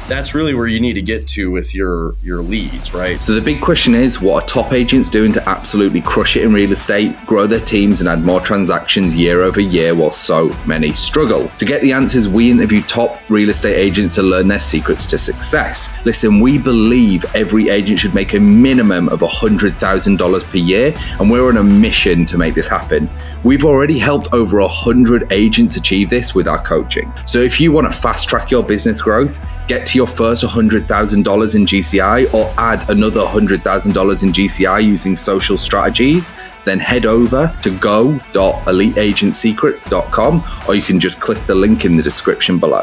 that's really where you need to get to with your leads, right? So the big question is, what are top agents doing to absolutely crush it in real estate, grow their teams and add more transactions year over year while so many struggle? To get the answers, we interview top real estate agents to learn their secrets to success. Listen, we believe every agent should make a minimum of $100,000 per year, and we're on a mission to make this happen. We've already helped over 100 agents achieve this with our coaching. So if you want to fast track your business growth, get to your first $100,000 in GCI or add another $100,000 in GCI using social strategies, then head over to go.eliteagentsecrets.com, or you can just click the link in the description below.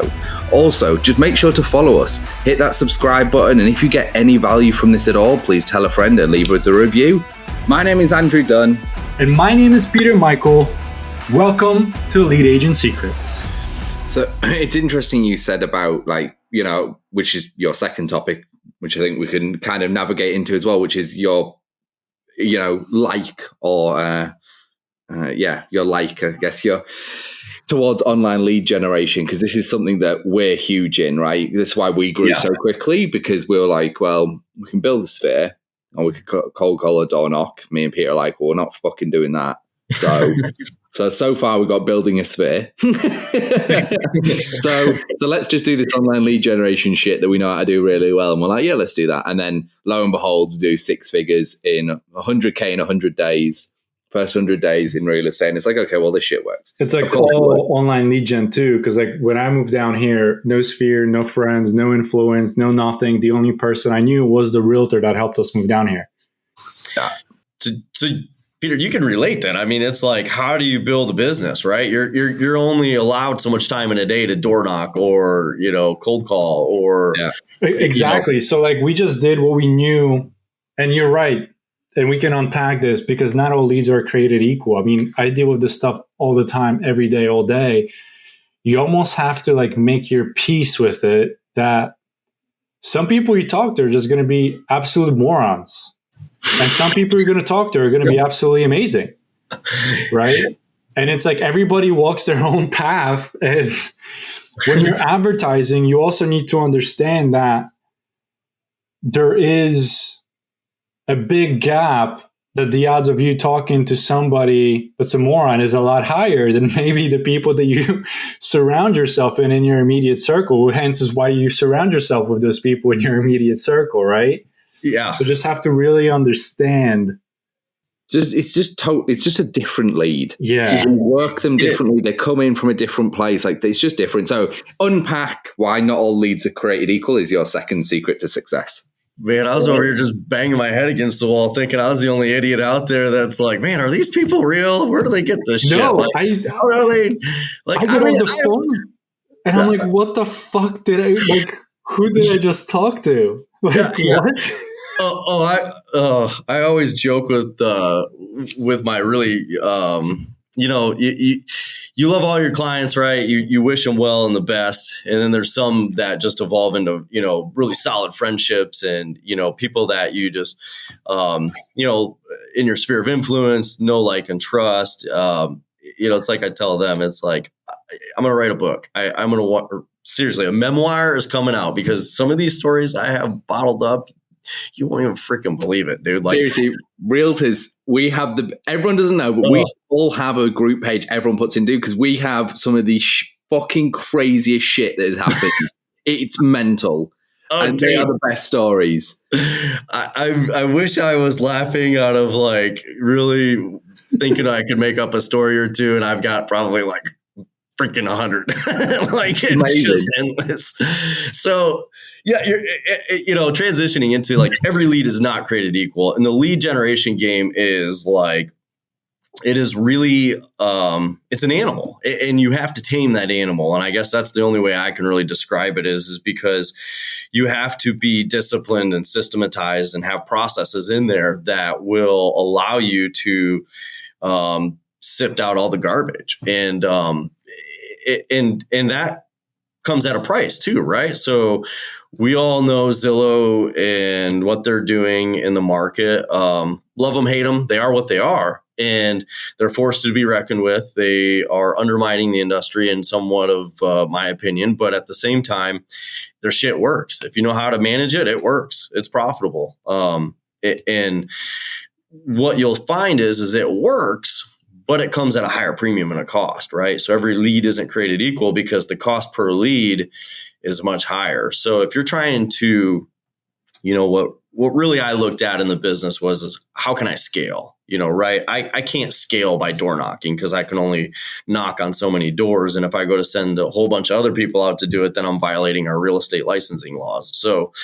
Also, just make sure to follow us, hit that subscribe button, and if you get any value from this at all, please tell a friend and leave us a review. My name is Andrew Dunn. And my name is Peter Michael. Welcome to Elite Agent Secrets. So it's interesting you said about, like, you know, which is your second topic, which I think we can kind of navigate into as well, which is your, you know, towards online lead generation, because this is something that we're huge in, right? That's why we grew so quickly, because we were like, well, we can build a sphere or we could cold call a door knock. Me and Peter are like, well, we're not fucking doing that. So far we got building a sphere. so let's just do this online lead generation shit that we know how to do really well. And we're like, yeah, let's do that. And then lo and behold, we do 6 figures in 100K in 100 days. First 100 days in real estate. And it's like, okay, well, this shit works. It's like all online lead gen too. Because like when I moved down here, no sphere, no friends, no influence, no nothing. The only person I knew was the realtor that helped us move down here. Yeah. So Peter, you can relate then. I mean, it's like, how do you build a business, right? You're only allowed so much time in a day to door knock or, you know, cold call or exactly. You know. So like we just did what we knew, and you're right. And we can unpack this because not all leads are created equal. I mean, I deal with this stuff all the time, every day, all day. You almost have to like make your peace with it that some people you talk to are just going to be absolute morons. And some people you're going to talk to are going to be absolutely amazing. Right? And it's like everybody walks their own path. And when you're advertising, you also need to understand that there is a big gap, that the odds of you talking to somebody that's a moron is a lot higher than maybe the people that you surround yourself in your immediate circle. Hence is why you surround yourself with those people in your immediate circle, right? Yeah. So just have to really understand. It's just a different lead. Yeah. So you work them differently. They come in from a different place. Like, it's just different. So unpack why not all leads are created equal is your second secret to success. Man, I was over here just banging my head against the wall thinking I was the only idiot out there that's like, man, are these people real? Where do they get this shit? No, like, how are they? Like, I get on the phone and I'm like, what the fuck did I, like, who did I just talk to? Like, what? I always joke with my really, you know, you love all your clients, right? You wish them well and the best. And then there's some that just evolve into, you know, really solid friendships and, you know, people that you just, you know, in your sphere of influence, know, like, and trust. You know, it's like I tell them, it's like, I'm going to write a book. I'm going to want, seriously, a memoir is coming out because some of these stories I have bottled up. You won't even freaking believe it, dude. Like, seriously, realtors, we have everyone doesn't know, but we all have a group page everyone puts in, dude, because we have some of the fucking craziest shit that has happened. It's mental. And they are the best stories. I wish I was laughing out of like really thinking I could make up a story or two, and I've got probably like freaking 100. Like, it's amazing. Just endless. So yeah, you know, transitioning into like every lead is not created equal, and the lead generation game is like, it is really, it's an animal, and you have to tame that animal. And I guess that's the only way I can really describe it is because you have to be disciplined and systematized and have processes in there that will allow you to sift out all the garbage. And that comes at a price too, right? So we all know Zillow and what they're doing in the market. Love them, hate them. They are what they are. and they're forced to be reckoned with. They are undermining the industry in somewhat of my opinion, but at the same time, their shit works. If you know how to manage it, it works. It's profitable. And what you'll find is it works, but it comes at a higher premium and a cost, right? So every lead isn't created equal because the cost per lead is much higher. So if you're trying to, what really I looked at in the business is how can I scale? Right? I can't scale by door knocking because I can only knock on so many doors. And if I go to send a whole bunch of other people out to do it, then I'm violating our real estate licensing laws. So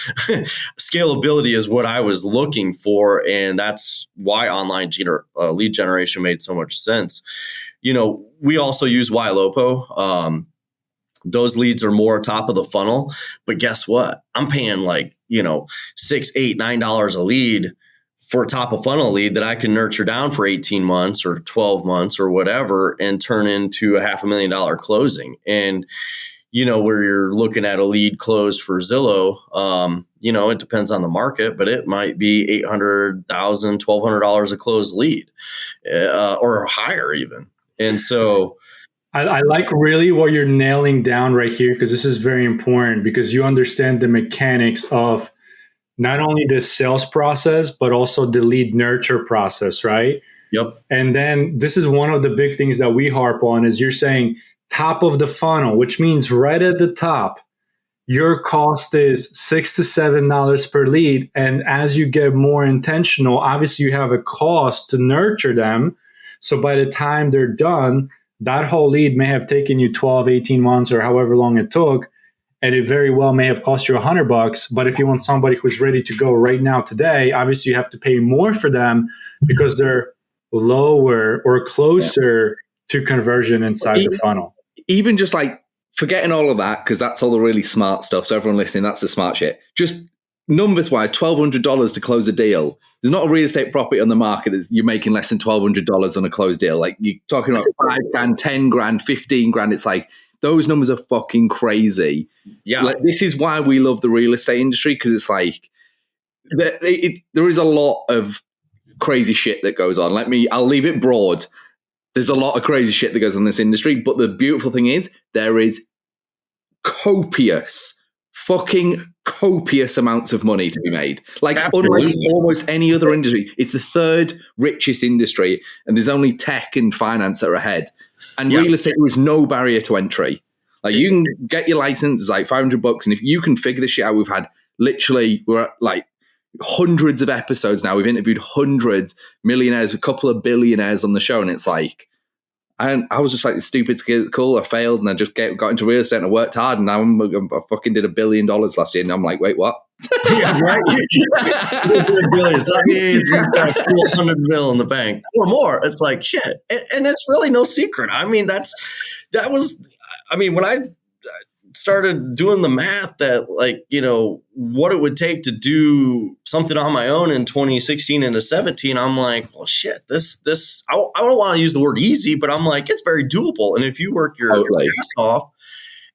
scalability is what I was looking for. And that's why online lead generation made so much sense. We also use YLOPO. Those leads are more top of the funnel, but guess what? I'm paying $6, $8, $9 a lead for a top of funnel lead that I can nurture down for 18 months or 12 months or whatever and turn into a $500,000 closing. And, where you're looking at a lead closed for Zillow, it depends on the market, but it might be $800,000, $1,200 a closed lead or higher even. And so I like really what you're nailing down right here, because this is very important, because you understand the mechanics of not only the sales process, but also the lead nurture process, right? Yep. And then this is one of the big things that we harp on is you're saying top of the funnel, which means right at the top, your cost is $6 to $7 per lead. And as you get more intentional, obviously you have a cost to nurture them. So by the time they're done, that whole lead may have taken you 12, 18 months or however long it took. And it very well may have cost you $100. But if you want somebody who's ready to go right now today, obviously you have to pay more for them because they're lower or closer to conversion inside the funnel. Even just like forgetting all of that, because that's all the really smart stuff. So everyone listening, that's the smart shit. Just numbers wise, $1,200 to close a deal. There's not a real estate property on the market that you're making less than $1,200 on a closed deal. Like you're talking about $5,000, $10,000, $15,000. It's like those numbers are fucking crazy. Yeah. Like, this is why we love the real estate industry, because it's like there is a lot of crazy shit that goes on. I'll leave it broad. There's a lot of crazy shit that goes on in this industry, but the beautiful thing is there is fucking copious amounts of money to be made. Like unlike almost any other industry, it's the third richest industry, and there's only tech and finance that are ahead. And real estate, there is no barrier to entry. Like you can get your license, it's like $500, and if you can figure this shit out, we're at like hundreds of episodes now. We've interviewed hundreds, millionaires, a couple of billionaires on the show, and it's like I was just like, stupid, cool. I failed, and I just got into real estate and I worked hard, and now I fucking did $1 billion last year, and I'm like, wait, what? Yeah, right. That means you've got $100 million in the bank or more. It's like shit, and it's really no secret. I mean, when I started doing the math that what it would take to do something on my own in 2016 into 17, I'm like, well, shit, this, I don't want to use the word easy, but I'm like, it's very doable. And if you work your ass off,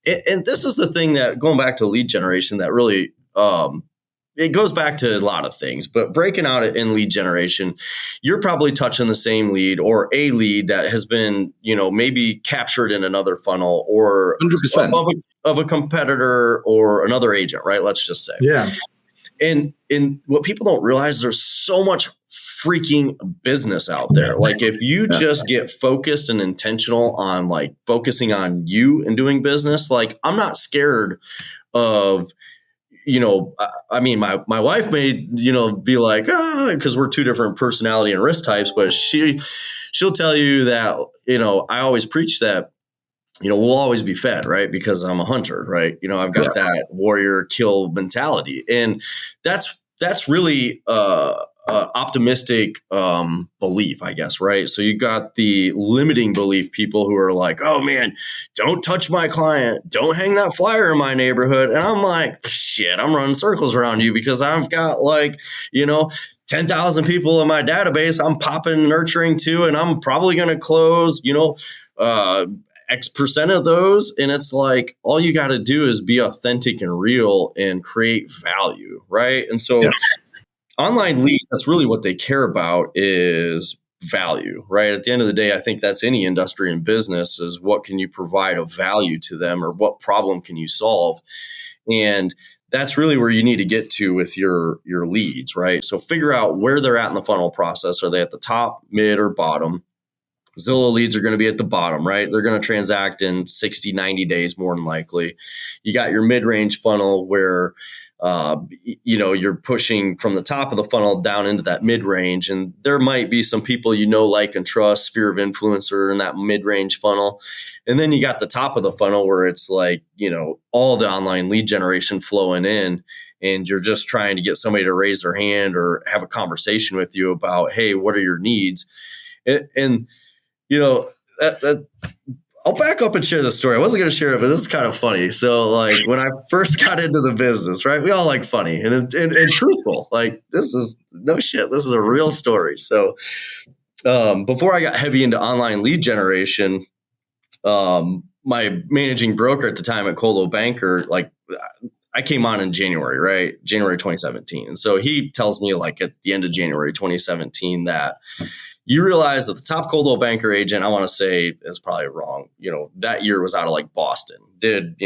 and this is the thing that going back to lead generation, that really, it goes back to a lot of things, but breaking out in lead generation, you're probably touching the same lead or a lead that has been, maybe captured in another funnel or 100% of a competitor or another agent, right? Let's just say. Yeah. And what people don't realize, there's so much freaking business out there. Like if you just get focused and intentional on like focusing on you and doing business, like I'm not scared of, my wife may, be like, because we're two different personality and risk types, but she'll tell you that, I always preach that, we'll always be fed, right? Because I'm a hunter, right? I've got that warrior kill mentality. And that's really optimistic belief, I guess, right? So you got the limiting belief people who are like, oh man, don't touch my client. Don't hang that flyer in my neighborhood. And I'm like, shit, I'm running circles around you because I've got 10,000 people in my database. I'm popping nurturing to, and I'm probably going to close, X percent of those. And it's like, all you got to do is be authentic and real and create value. Right. And so online leads, that's really what they care about, is value, right? At the end of the day, I think that's any industry and business is what can you provide of value to them, or what problem can you solve? And that's really where you need to get to with your leads, right? So figure out where they're at in the funnel process. Are they at the top, mid, or bottom? Zillow leads are going to be at the bottom, right? They're going to transact in 60, 90 days more than likely. You got your mid-range funnel where you're pushing from the top of the funnel down into that mid-range. And there might be some people like and trust, sphere of influencer in that mid-range funnel. And then you got the top of the funnel where it's like, all the online lead generation flowing in. And you're just trying to get somebody to raise their hand or have a conversation with you about, hey, what are your needs? And I'll back up and share the story. I wasn't going to share it, but this is kind of funny. So like when I first got into the business, right, we all like funny and truthful. Like this is no shit. This is a real story. So before I got heavy into online lead generation, my managing broker at the time at Coldwell Banker, like I came on in January, right? January 2017. And so he tells me like at the end of January 2017 that you realize that the top Coldwell Banker agent, I want to say is probably wrong. That year was out of like Boston, did,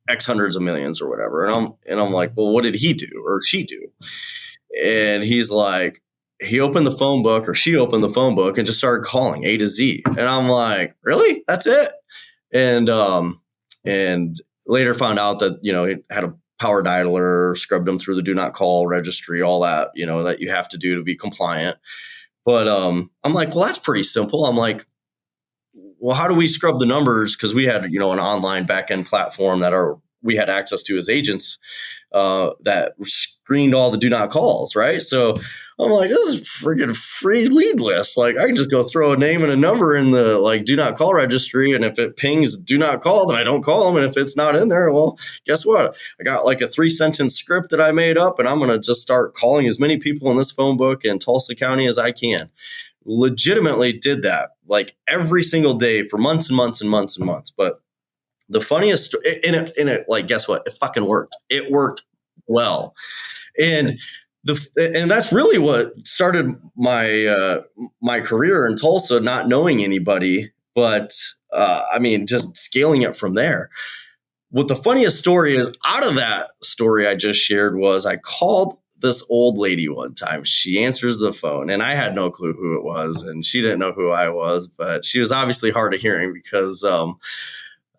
X hundreds of millions or whatever. And I'm like, well, what did he do or she do? And he's like, he opened the phone book or she opened the phone book and just started calling A to Z. And I'm like, really? That's it? And later found out that, he had a power dialer, scrubbed them through the do not call registry, all that, that you have to do to be compliant. But I'm like, well, that's pretty simple. I'm like, well, how do we scrub the numbers? Because we had, an online back-end platform that we had access to as agents that screened all the do not calls, right? So I'm like, this is freaking free lead list. Like I can just go throw a name and a number in the like do not call registry. And if it pings do not call, then I don't call them. And if it's not in there, well, guess what? I got like a 3-sentence script that I made up and I'm going to just start calling as many people in this phone book in Tulsa County as I can. Legitimately did that like every single day for months and months and months and months. But the funniest in it, like, guess what? It fucking worked. It worked well. And that's really what started my career in Tulsa, not knowing anybody, but just scaling it from there. What the funniest story is out of that story I just shared was I called this old lady one time. She answers the phone and I had no clue who it was and she didn't know who I was, but she was obviously hard of hearing because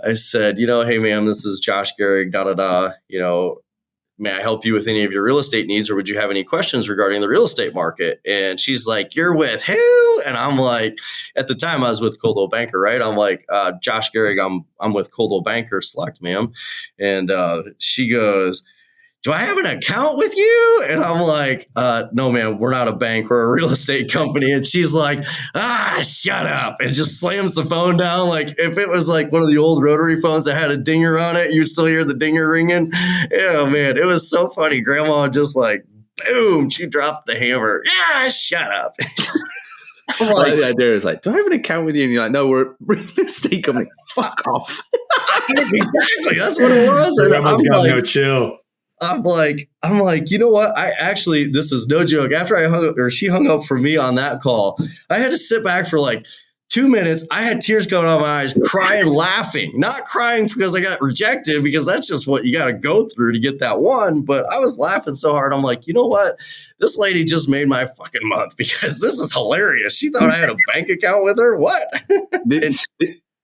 I said, hey, ma'am, this is Josh Gehrig, may I help you with any of your real estate needs or would you have any questions regarding the real estate market? And she's like, you're with who? And I'm like, at the time I was with Coldwell Banker, right? I'm like, Josh Gehrig, I'm with Coldwell Banker Select, ma'am. And she goes, do I have an account with you? And I'm like, no, man, we're not a bank. We're a real estate company. And she's like, shut up. And just slams the phone down. Like if it was like one of the old rotary phones that had a dinger on it, you'd still hear the dinger ringing. Yeah, man, it was so funny. Grandma just like, boom, she dropped the hammer. Yeah, shut up. I'm like, the idea is like, do I have an account with you? And you're like, no, we're a real estate company. Fuck off. Exactly. That's what it was. And Grandma's got like, no chill. I'm like, you know what? This is no joke. After she hung up for me on that call, I had to sit back for like 2 minutes. I had tears coming out of my eyes, crying, laughing, not crying because I got rejected, because that's just what you got to go through to get that one. But I was laughing so hard. I'm like, you know what? This lady just made my fucking month because this is hilarious. She thought I had a bank account with her. What?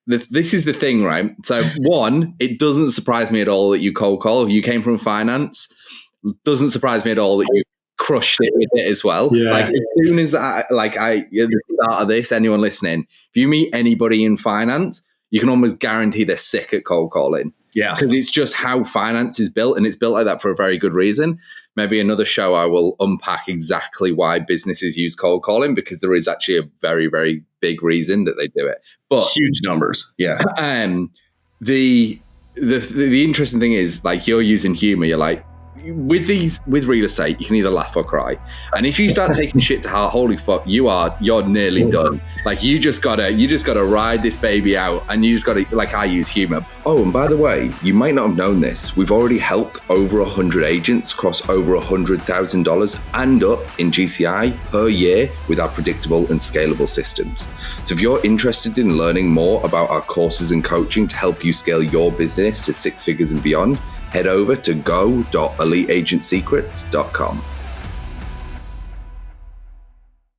This is the thing, right? So one, it doesn't surprise me at all that you cold call. You came from finance. Doesn't surprise me at all that you crushed it with it as well. Yeah. Like as soon as at the start of this, anyone listening, if you meet anybody in finance, you can almost guarantee they're sick at cold calling. Yeah. Because it's just how finance is built, and it's built like that for a very good reason. Maybe another show I will unpack exactly why businesses use cold calling, because there is actually a very, very big reason that they do it. But huge numbers. Yeah. The interesting thing is, like, you're using humor. You're like, with real estate, you can either laugh or cry. And if you start taking shit to heart, holy fuck, you're nearly done. Like you just gotta ride this baby out, and you just gotta, like, I use humor. Oh, and by the way, you might not have known this. We've already helped over 100 agents cross over $100,000 and up in GCI per year with our predictable and scalable systems. So if you're interested in learning more about our courses and coaching to help you scale your business to 6 figures and beyond, head over to go.eliteagentsecrets.com.